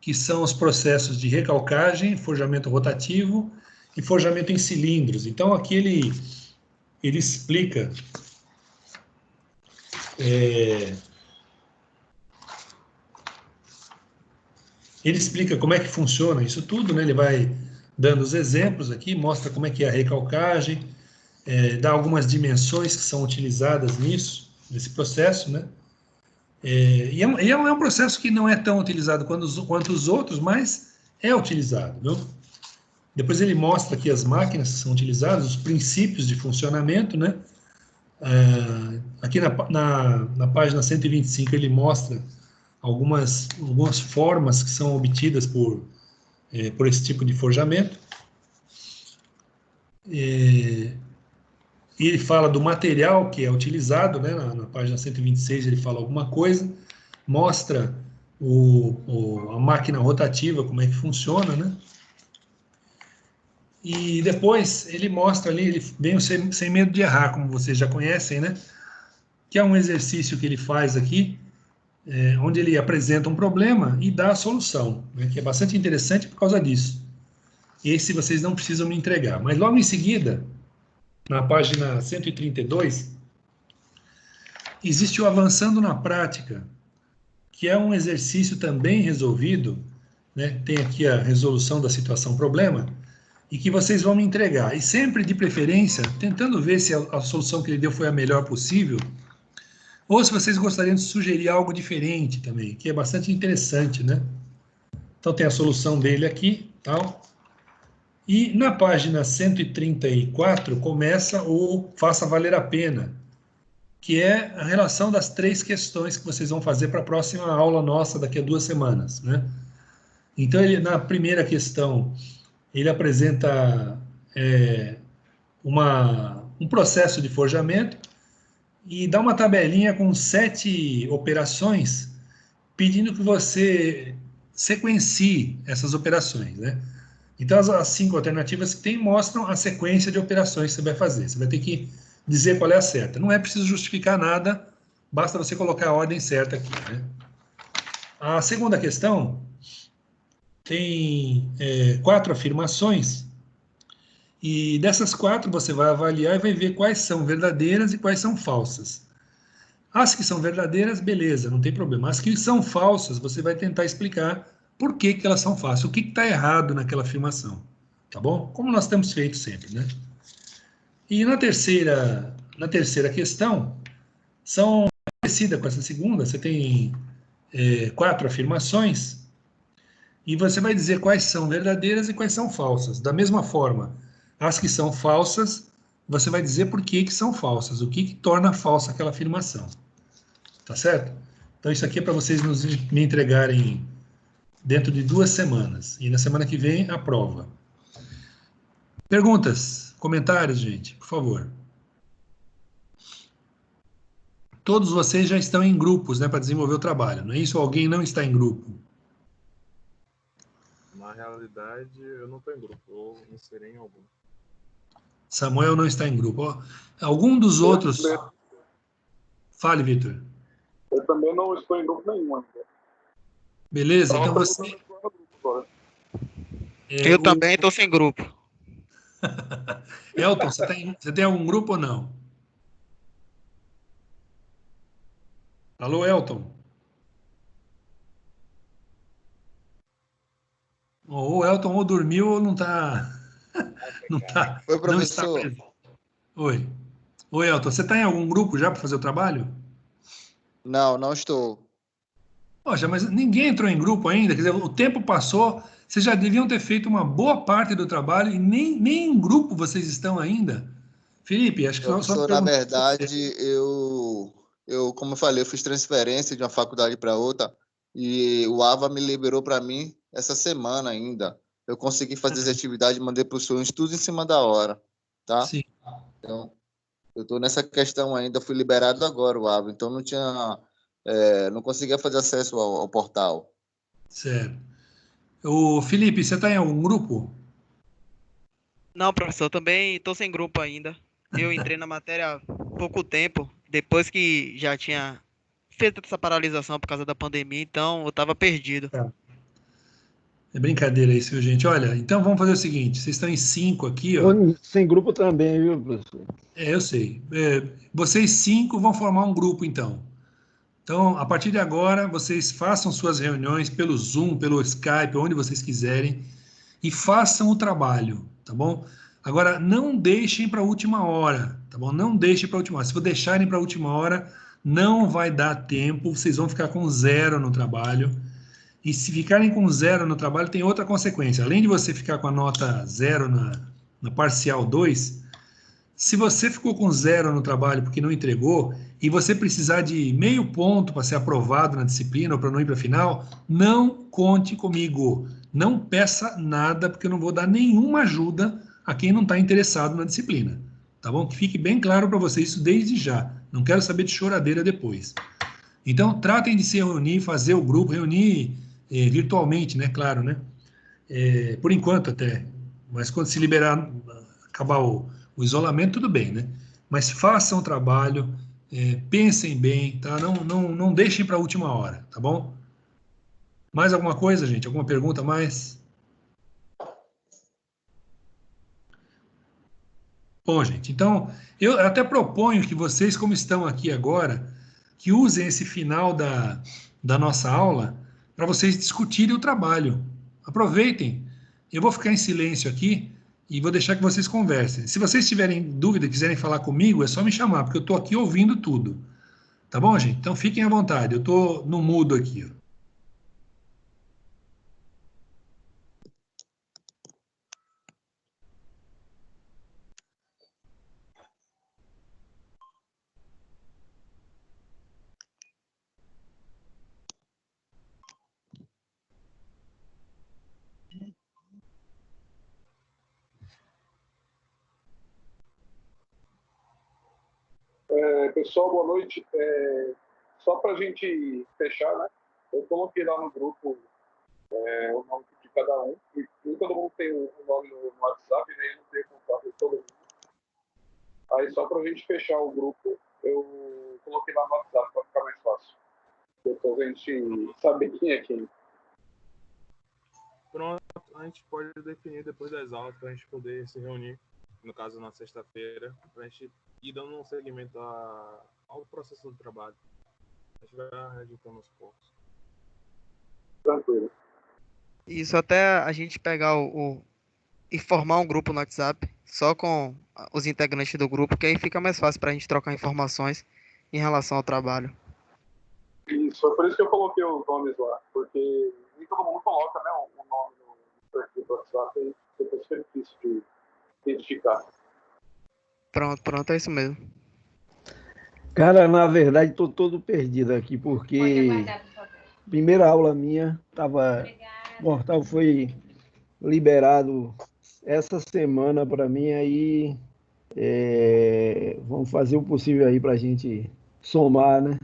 que são os processos de recalcagem, forjamento rotativo e forjamento em cilindros. Então, aqui ele explica como é que funciona isso tudo, né? Ele vai dando os exemplos aqui, mostra como é que é a recalcagem, dá algumas dimensões que são utilizadas nesse processo, né? E é um processo que não é tão utilizado quanto os outros, mas é utilizado, viu? Depois ele mostra aqui as máquinas que são utilizadas, os princípios de funcionamento, né? Aqui na página 125 ele mostra algumas formas que são obtidas por esse tipo de forjamento. E ele fala do material que é utilizado, né? Na página 126 ele fala alguma coisa, mostra a máquina rotativa, como é que funciona, né? E depois ele mostra ali, ele vem sem medo de errar, como vocês já conhecem, né? Que é um exercício que ele faz aqui, onde ele apresenta um problema e dá a solução, né? Que é bastante interessante por causa disso. Esse vocês não precisam me entregar. Mas logo em seguida, na página 132, existe o Avançando na Prática, que é um exercício também resolvido, né? Tem aqui a resolução da situação problema, e que vocês vão me entregar. E sempre, de preferência, tentando ver se a solução que ele deu foi a melhor possível, ou se vocês gostariam de sugerir algo diferente também, que é bastante interessante, né? Então tem a solução dele aqui, tal. E na página 134 começa o Faça Valer a Pena, que é a relação das 3 questões que vocês vão fazer para a próxima aula nossa daqui a 2 semanas, né? Então, na primeira questão, ele apresenta um processo de forjamento e dá uma tabelinha com 7 operações, pedindo que você sequencie essas operações, né? Então, as 5 alternativas que tem mostram a sequência de operações que você vai fazer. Você vai ter que dizer qual é a certa. Não é preciso justificar nada, basta você colocar a ordem certa aqui, né? A segunda questão tem 4 afirmações, e dessas 4 você vai avaliar e vai ver quais são verdadeiras e quais são falsas. As que são verdadeiras, beleza, não tem problema. As que são falsas, você vai tentar explicar por que, que elas são falsas, o que está errado naquela afirmação, tá bom? Como nós temos feito sempre, né? E na terceira questão, são parecida com essa segunda, você tem 4 afirmações, e você vai dizer quais são verdadeiras e quais são falsas. Da mesma forma, as que são falsas, você vai dizer por que, que são falsas, o que, que torna falsa aquela afirmação. Tá certo? Então, isso aqui é para vocês me entregarem dentro de 2 semanas. E na semana que vem, a prova. Perguntas, comentários, gente, por favor. Todos vocês já estão em grupos, né, para desenvolver o trabalho, não é isso? Ou alguém não está em grupo? Na realidade, eu não tô em grupo, eu inseri em algum. Samuel não está em grupo. Ó, algum dos outros. Fale, Vitor. Eu também não estou em grupo nenhum ainda. Beleza? Então você. Eu também estou sem grupo. Elton, você tem algum grupo ou não? Alô, Elton? Ou o Elton ou dormiu ou não está. Não tá, Oi, não está professor. presente. Oi. Oi, Elton, você está em algum grupo já para fazer o trabalho? Não, não estou. Poxa, mas ninguém entrou em grupo ainda, quer dizer, o tempo passou, vocês já deviam ter feito uma boa parte do trabalho e nem em grupo vocês estão ainda. Felipe, acho que só Professor, na perguntar. verdade, como eu falei, eu fiz transferência de uma faculdade para outra e o AVA me liberou para mim essa semana ainda. Eu consegui fazer as atividades, mandei para os senhores tudo em cima da hora, tá? Sim, Então, eu estou nessa questão ainda, fui liberado agora o AVA, então não conseguia fazer acesso ao portal. certo. O Felipe, você está em algum grupo? Não, professor, também estou sem grupo ainda. Eu entrei na matéria há pouco tempo, depois que já tinha feito essa paralisação por causa da pandemia, então eu estava perdido. Tá. É brincadeira isso, viu, gente? Olha, então vamos fazer o seguinte: vocês estão em 5 aqui, ó. Sem grupo também, viu, professor? Eu sei. Vocês 5 vão formar um grupo, então. Então, a partir de agora, vocês façam suas reuniões pelo Zoom, pelo Skype, onde vocês quiserem, e façam o trabalho, tá bom? Agora, não deixem para a última hora, tá bom? Não deixem para a última hora. Se for deixarem para a última hora, não vai dar tempo, vocês vão ficar com 0 no trabalho. E se ficarem com 0 no trabalho, tem outra consequência. Além de você ficar com a nota 0 na parcial 2, se você ficou com 0 no trabalho porque não entregou e você precisar de meio ponto para ser aprovado na disciplina ou para não ir para a final, não conte comigo. Não peça nada, porque eu não vou dar nenhuma ajuda a quem não está interessado na disciplina. Tá bom? Que fique bem claro para vocês isso desde já. Não quero saber de choradeira depois. Então, tratem de se reunir, fazer o grupo, reunir virtualmente, né? Claro, né? Por enquanto até. Mas quando se liberar, acabar o isolamento, tudo bem, né? Mas façam o trabalho, pensem bem, tá? Não deixem para a última hora, tá bom? Mais alguma coisa, gente? Alguma pergunta a mais? Bom, gente, então eu até proponho que vocês, como estão aqui agora, que usem esse final da nossa aula para vocês discutirem o trabalho. Aproveitem. Eu vou ficar em silêncio aqui e vou deixar que vocês conversem. Se vocês tiverem dúvida e quiserem falar comigo, é só me chamar, porque eu estou aqui ouvindo tudo. Tá bom, gente? Então fiquem à vontade. Eu estou no mudo aqui, ó. Pessoal, boa noite. Só para a gente fechar, né? Eu coloquei lá no grupo o nome de cada um. E nem todo mundo tem o nome no WhatsApp, né? Eu não tenho contato de todo mundo. Aí, só para a gente fechar o grupo, eu coloquei lá no WhatsApp para ficar mais fácil. Depois a gente saber quem é quem. Pronto, a gente pode definir depois das aulas para a gente poder se reunir, no caso na sexta-feira, para a gente ir dando um segmento ao processo do trabalho. A gente vai reeditando aos poucos. Tranquilo. Isso até a gente pegar e formar um grupo no WhatsApp, só com os integrantes do grupo, que aí fica mais fácil para a gente trocar informações em relação ao trabalho. Isso, foi por isso que eu coloquei os nomes lá, porque nem todo mundo coloca, né, o nome no perfil do WhatsApp e depois fica difícil de identificar. Pronto, é isso mesmo. Cara, na verdade, tô todo perdido aqui, porque primeira aula minha Mortal foi liberado essa semana para mim, aí vamos fazer o possível aí para a gente somar, né?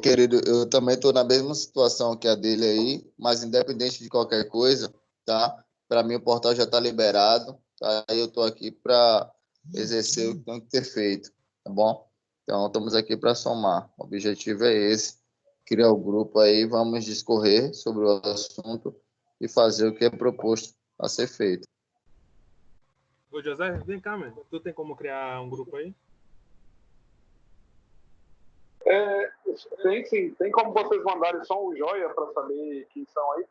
Querido, eu também estou na mesma situação que a dele aí, mas independente de qualquer coisa, tá? Para mim o portal já está liberado, tá? Eu estou aqui para exercer o que tem que ter feito, tá bom? Então, estamos aqui para somar. O objetivo é esse, criar o grupo aí, vamos discorrer sobre o assunto e fazer o que é proposto a ser feito. Ô, José, vem cá, mano. Tu tem como criar um grupo aí? Tem sim, tem como vocês mandarem só um joia para saber quem são aí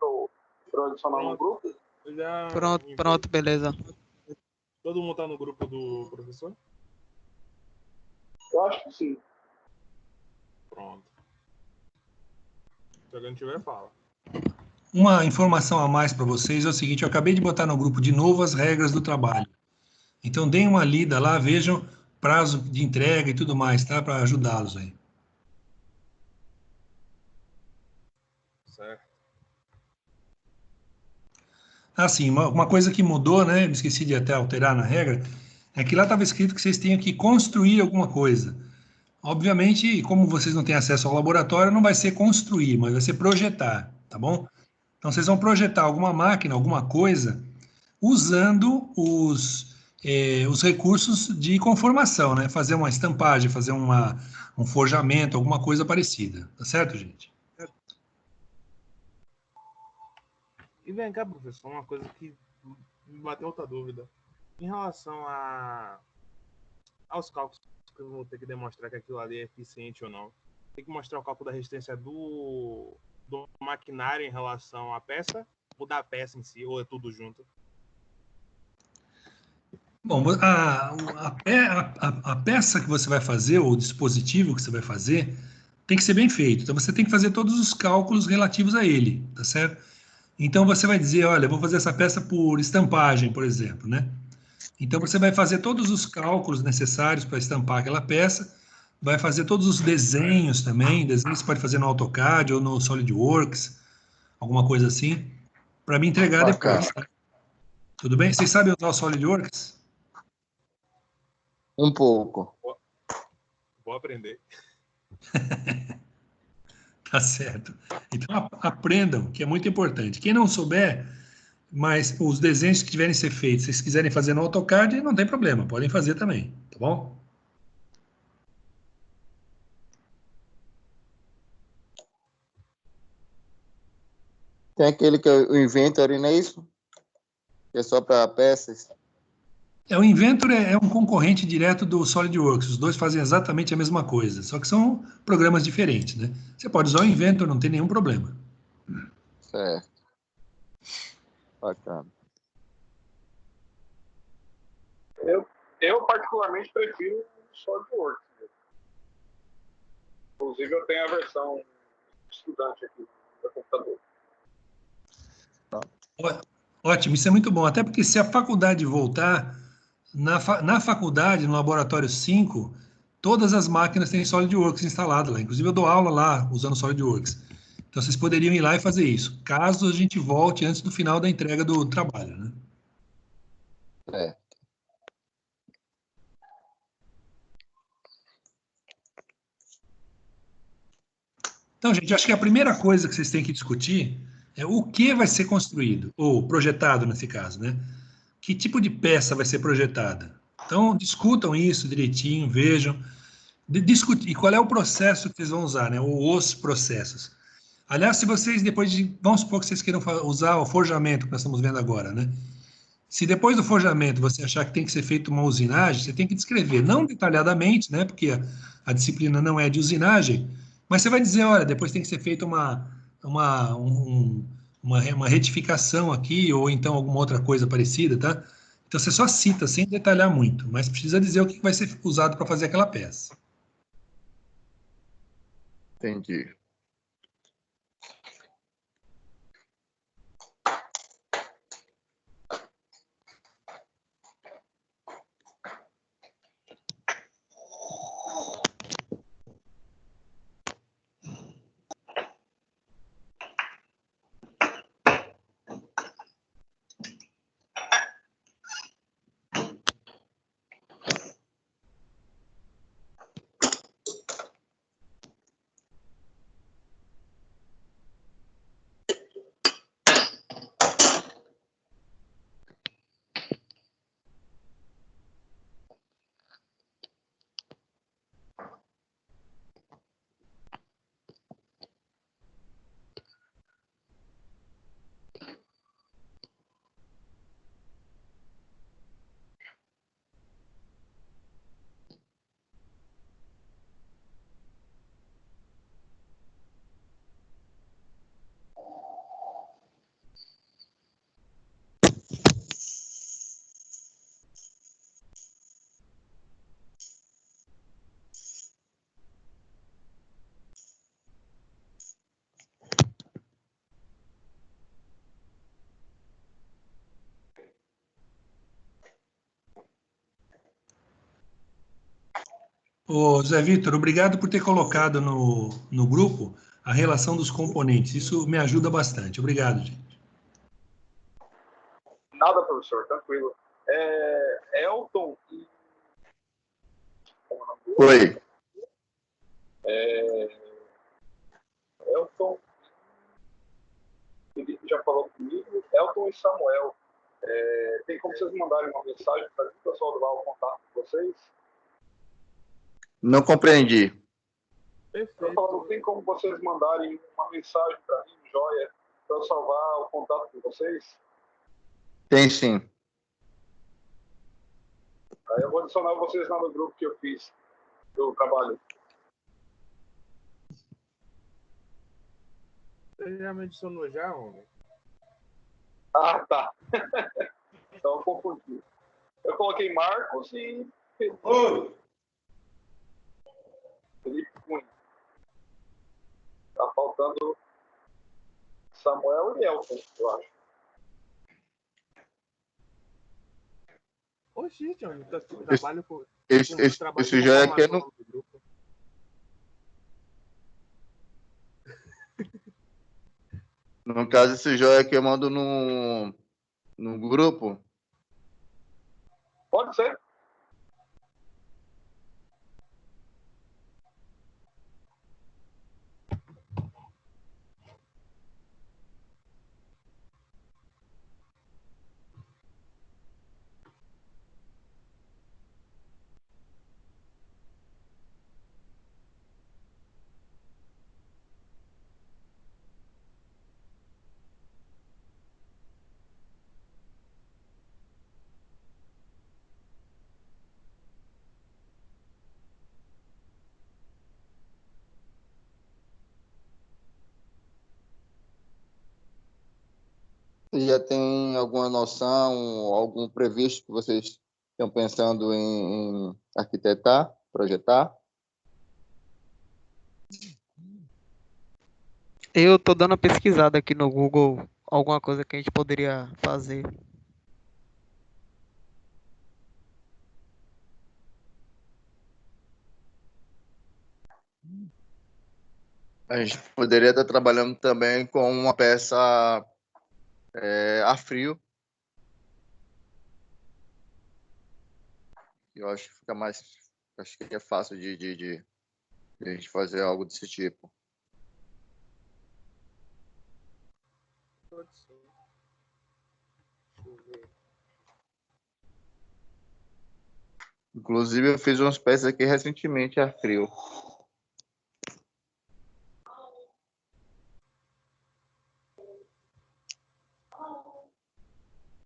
para adicionar no grupo? Pronto, beleza. Todo mundo tá no grupo do professor? Eu acho que sim. Pronto. Se alguém tiver, fala. Uma informação a mais para vocês é o seguinte: eu acabei de botar no grupo de novo as regras do trabalho. Então, deem uma lida lá, vejam prazo de entrega e tudo mais, tá? Para ajudá-los aí. Certo. Assim, uma coisa que mudou, né? Me esqueci de até alterar na regra, é que lá estava escrito que vocês tinham que construir alguma coisa. Obviamente, como vocês não têm acesso ao laboratório, não vai ser construir, mas vai ser projetar, tá bom? Então, vocês vão projetar alguma máquina, alguma coisa, usando os recursos de conformação, né? Fazer uma estampagem, fazer um forjamento, alguma coisa parecida. Tá certo, gente? E vem cá, professor, uma coisa que me bateu outra dúvida. Em relação aos cálculos que eu vou ter que demonstrar que aquilo ali é eficiente ou não. Tem que mostrar o cálculo da resistência do maquinário em relação à peça, ou da peça em si, ou é tudo junto? Bom, a peça que você vai fazer, ou o dispositivo que você vai fazer, tem que ser bem feito. Então, você tem que fazer todos os cálculos relativos a ele, tá certo? Então, você vai dizer, olha, eu vou fazer essa peça por estampagem, por exemplo, né? Então, você vai fazer todos os cálculos necessários para estampar aquela peça, vai fazer todos os desenhos também, desenhos você pode fazer no AutoCAD ou no SolidWorks, alguma coisa assim, para me entregar depois, tá? Tudo bem? Vocês sabem usar o SolidWorks? Um pouco. Vou aprender. Tá certo. Então, aprendam, que é muito importante. Quem não souber, mas os desenhos que tiverem que ser feitos, se vocês quiserem fazer no AutoCAD, não tem problema, podem fazer também, tá bom? Tem aquele que é o Inventory, não é isso? Que é só para peças. O Inventor é um concorrente direto do SolidWorks. Os dois fazem exatamente a mesma coisa, só que são programas diferentes, né? Você pode usar o Inventor, não tem nenhum problema. Certo. Bacana. Eu particularmente prefiro o SolidWorks. Inclusive, eu tenho a versão estudante aqui do computador. Ótimo, isso é muito bom. Até porque se a faculdade voltar, na faculdade, no laboratório 5, todas as máquinas têm SolidWorks instalado lá. Inclusive, eu dou aula lá usando SolidWorks. Então, vocês poderiam ir lá e fazer isso, caso a gente volte antes do final da entrega do trabalho, né? É. Então, gente, acho que a primeira coisa que vocês têm que discutir é o que vai ser construído, ou projetado nesse caso, né? Que tipo de peça vai ser projetada? Então, discutam isso direitinho, vejam. E qual é o processo que vocês vão usar, né? Ou os processos. Aliás, se vocês depois vamos supor que vocês queiram usar o forjamento que nós estamos vendo agora, né? Se depois do forjamento você achar que tem que ser feita uma usinagem, você tem que descrever, não detalhadamente, né? Porque a disciplina não é de usinagem, mas você vai dizer, olha, depois tem que ser feita uma retificação aqui, ou então alguma outra coisa parecida, tá? Então você só cita, sem detalhar muito, mas precisa dizer o que vai ser usado para fazer aquela peça. Entendi. Ô, Zé Vitor, obrigado por ter colocado no grupo a relação dos componentes. Isso me ajuda bastante. Obrigado, gente. Nada, professor, tranquilo. Elton e. Como é o nome dele? Oi. Elton. Felipe já falou comigo. Elton e Samuel. Tem como vocês mandarem uma mensagem para o pessoal dar o contato de vocês? Não compreendi. Eu falo, não tem como vocês mandarem uma mensagem para mim, joia, para eu salvar o contato de vocês? Tem sim. Aí eu vou adicionar vocês lá no grupo que eu fiz do trabalho. Você já me adicionou já, homem? Ah, tá. Então eu confundi. Eu coloquei Marcos e Felipe Cunha. Tá faltando Samuel e Elton, eu acho. Oxi, Johnny, eu trabalho com. Esse já é que no... No caso, esse joia que eu mando no grupo. Pode ser. Você já tem alguma noção, algum previsto que vocês estão pensando em arquitetar, projetar? Eu tô dando uma pesquisada aqui no Google, alguma coisa que a gente poderia fazer. A gente poderia estar trabalhando também com uma peça a frio. Eu acho que fica mais. Acho que é fácil de a gente fazer algo desse tipo. Pode ser. Deixa eu ver. Inclusive, eu fiz umas peças aqui recentemente a frio.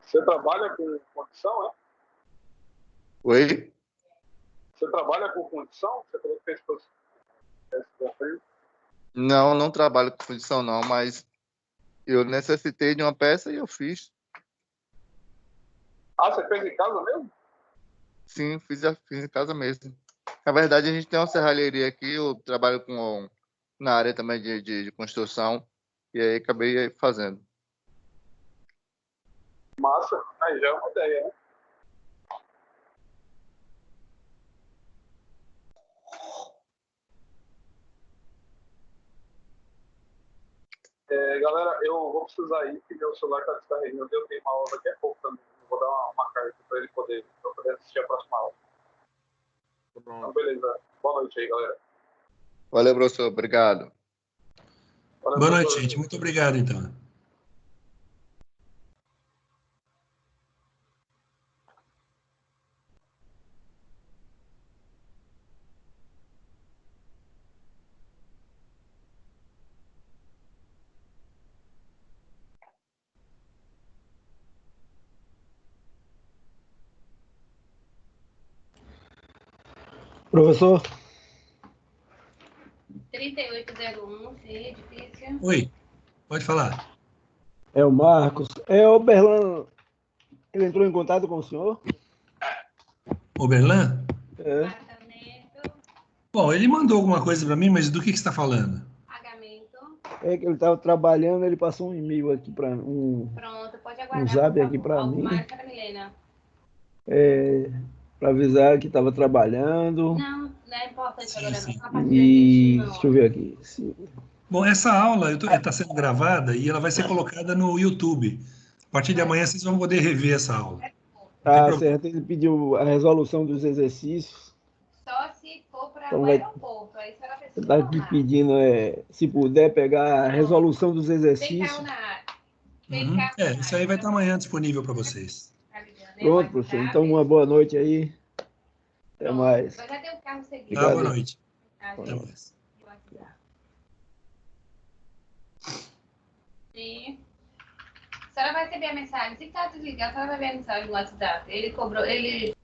Você trabalha com condição, é? Oi? Você trabalha com condição? Você falou que fez para frio? Não, não trabalho com fundição, não, mas eu necessitei de uma peça e eu fiz. Ah, você fez em casa mesmo? Sim, fiz em casa mesmo. Na verdade, a gente tem uma serralheria aqui, eu trabalho na área também de construção, e aí acabei fazendo. Massa. Aí já é uma ideia, né? Galera, eu vou precisar ir, porque meu celular está descarregando. Eu tenho uma aula daqui a pouco também. Vou dar uma carta para ele poder assistir a próxima aula. Então, Pronto. beleza. Boa noite aí, galera. Valeu, professor. Obrigado. Valeu, Boa noite, professor. gente. Muito obrigado, então. Professor, 3801, sim, difícil. Oi, pode falar. é o Marcos. É o Berlan. Ele entrou em contato com o senhor? Oberlan? É. Apartamento, Bom, ele mandou alguma coisa para mim, mas do que você está falando? pagamento. É que ele estava trabalhando, ele passou um e-mail aqui para Pronto, pode um aguardar, zap por aqui favor. para Algo mim, mais para Milena. para avisar que estava trabalhando. Não, não é importante Sim, agora, não. sim. Só a partir das E 21 deixa eu ver horas. aqui. Bom, essa aula está sendo gravada e ela vai ser colocada no YouTube. A partir de amanhã vocês vão poder rever essa aula. Não tem Tá problema. certo, ele pediu a resolução dos exercícios. Só se for para Então o vai, aeroporto, aí será a ele pessoa está aqui normal. pedindo, se puder pegar a resolução dos Tem carro exercícios. na área. Tem Uhum. carro na Isso aí área. vai estar amanhã disponível para vocês. Tá ligando, né? O Pronto, professor. WhatsApp, Então, uma boa noite aí. Até pronto. mais. Mas já tem o carro seguido. Tá, boa Obrigado. noite. Tá, Até gente? mais. O WhatsApp. Sim. A senhora vai receber a mensagem. Se está desligado, a senhora vai ver a mensagem no WhatsApp. Ele cobrou, ele